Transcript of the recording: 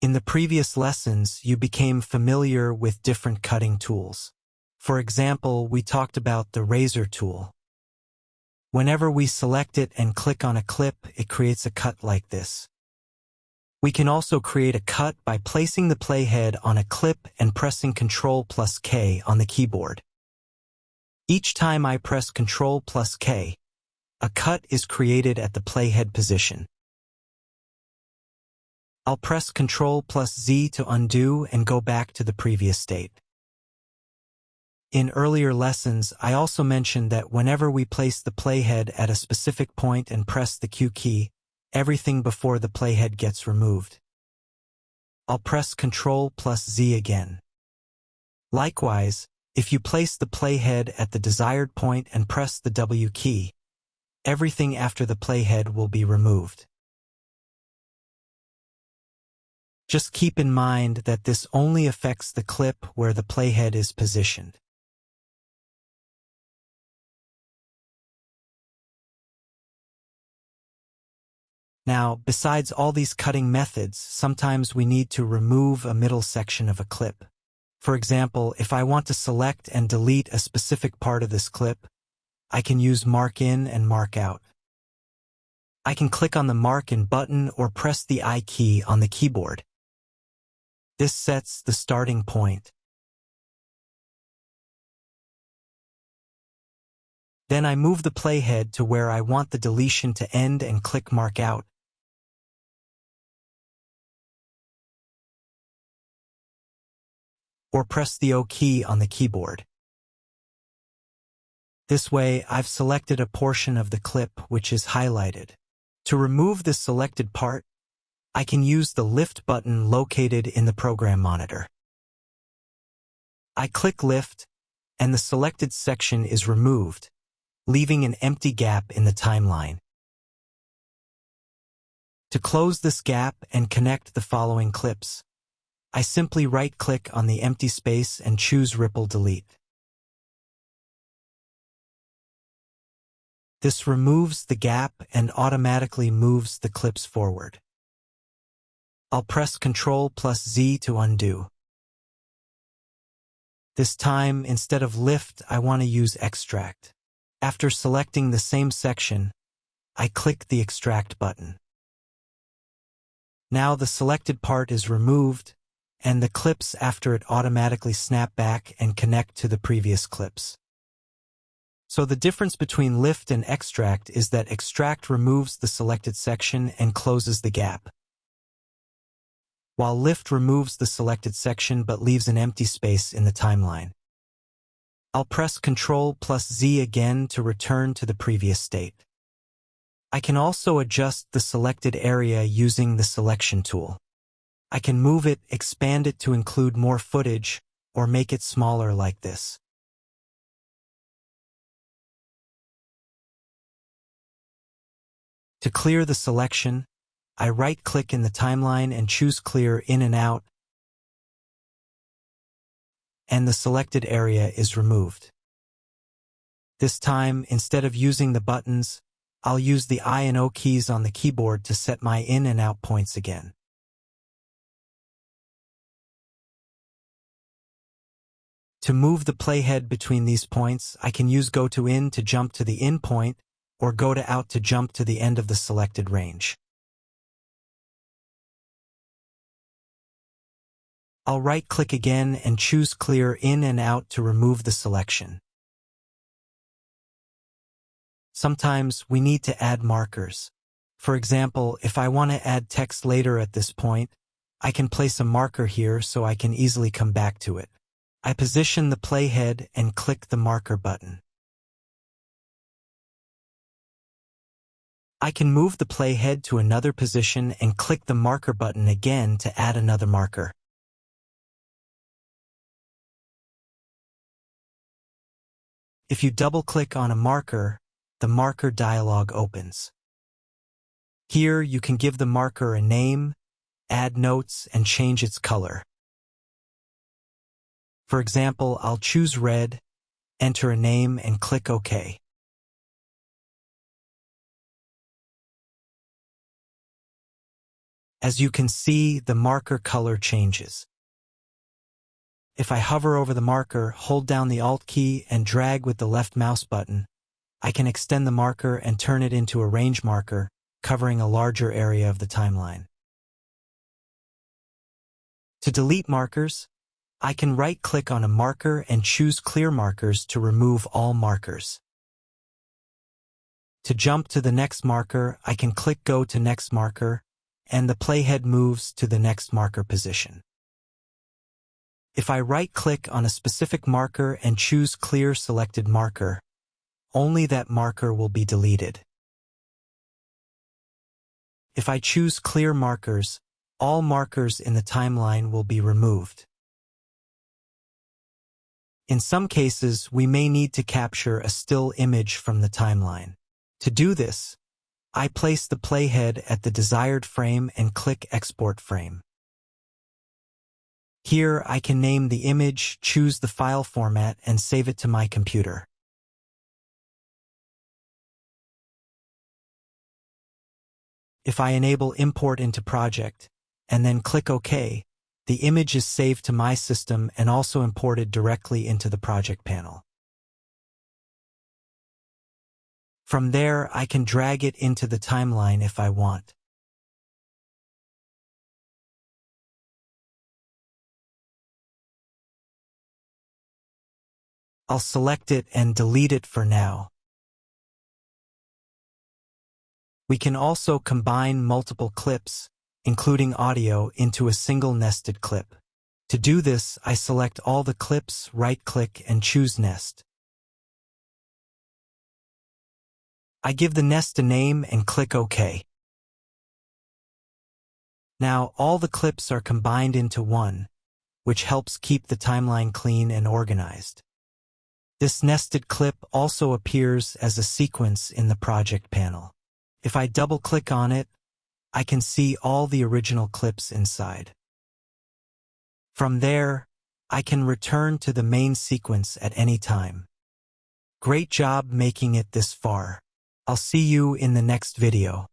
In the previous lessons, you became familiar with different cutting tools. For example, we talked about the razor tool. Whenever we select it and click on a clip, it creates a cut like this. We can also create a cut by placing the playhead on a clip and pressing Ctrl+K on the keyboard. Each time I press Ctrl+K, a cut is created at the playhead position. I'll press Ctrl+Z to undo and go back to the previous state. In earlier lessons, I also mentioned that whenever we place the playhead at a specific point and press the Q key, everything before the playhead gets removed. I'll press Ctrl+Z again. Likewise, if you place the playhead at the desired point and press the W key, everything after the playhead will be removed. Just keep in mind that this only affects the clip where the playhead is positioned. Now, besides all these cutting methods, sometimes we need to remove a middle section of a clip. For example, if I want to select and delete a specific part of this clip, I can use Mark In and Mark Out. I can click on the Mark In button or press the I key on the keyboard. This sets the starting point. Then I move the playhead to where I want the deletion to end and click Mark Out. Or press the O key on the keyboard. This way, I've selected a portion of the clip which is highlighted. To remove this selected part, I can use the Lift button located in the program monitor. I click Lift, and the selected section is removed, leaving an empty gap in the timeline. To close this gap and connect the following clips, I simply right-click on the empty space and choose Ripple Delete. This removes the gap and automatically moves the clips forward. I'll press Ctrl+Z to undo. This time, instead of Lift, I want to use Extract. After selecting the same section, I click the Extract button. Now the selected part is removed, and the clips after it automatically snap back and connect to the previous clips. So the difference between Lift and Extract is that Extract removes the selected section and closes the gap, while Lift removes the selected section but leaves an empty space in the timeline. I'll press Ctrl+Z again to return to the previous state. I can also adjust the selected area using the Selection tool. I can move it, expand it to include more footage, or make it smaller like this. To clear the selection, I right-click in the timeline and choose Clear In and Out, and the selected area is removed. This time, instead of using the buttons, I'll use the I and O keys on the keyboard to set my in and out points again. To move the playhead between these points, I can use Go to In to jump to the in point, or Go to Out to jump to the end of the selected range. I'll right-click again and choose Clear In and Out to remove the selection. Sometimes we need to add markers. For example, if I want to add text later at this point, I can place a marker here so I can easily come back to it. I position the playhead and click the marker button. I can move the playhead to another position and click the marker button again to add another marker. If you double-click on a marker, the marker dialog opens. Here you can give the marker a name, add notes, and change its color. For example, I'll choose red, enter a name, and click OK. As you can see, the marker color changes. If I hover over the marker, hold down the Alt key, and drag with the left mouse button, I can extend the marker and turn it into a range marker, covering a larger area of the timeline. To delete markers, I can right-click on a marker and choose Clear Markers to remove all markers. To jump to the next marker, I can click Go to Next Marker, and the playhead moves to the next marker position. If I right-click on a specific marker and choose Clear Selected Marker, only that marker will be deleted. If I choose Clear Markers, all markers in the timeline will be removed. In some cases, we may need to capture a still image from the timeline. To do this, I place the playhead at the desired frame and click Export Frame. Here, I can name the image, choose the file format, and save it to my computer. If I enable Import into Project, and then click OK, the image is saved to my system and also imported directly into the project panel. From there, I can drag it into the timeline if I want. I'll select it and delete it for now. We can also combine multiple clips, including audio, into a single nested clip. To do this, I select all the clips, right-click, and choose Nest. I give the nest a name and click OK. Now, all the clips are combined into one, which helps keep the timeline clean and organized. This nested clip also appears as a sequence in the project panel. If I double-click on it, I can see all the original clips inside. From there, I can return to the main sequence at any time. Great job making it this far. I'll see you in the next video.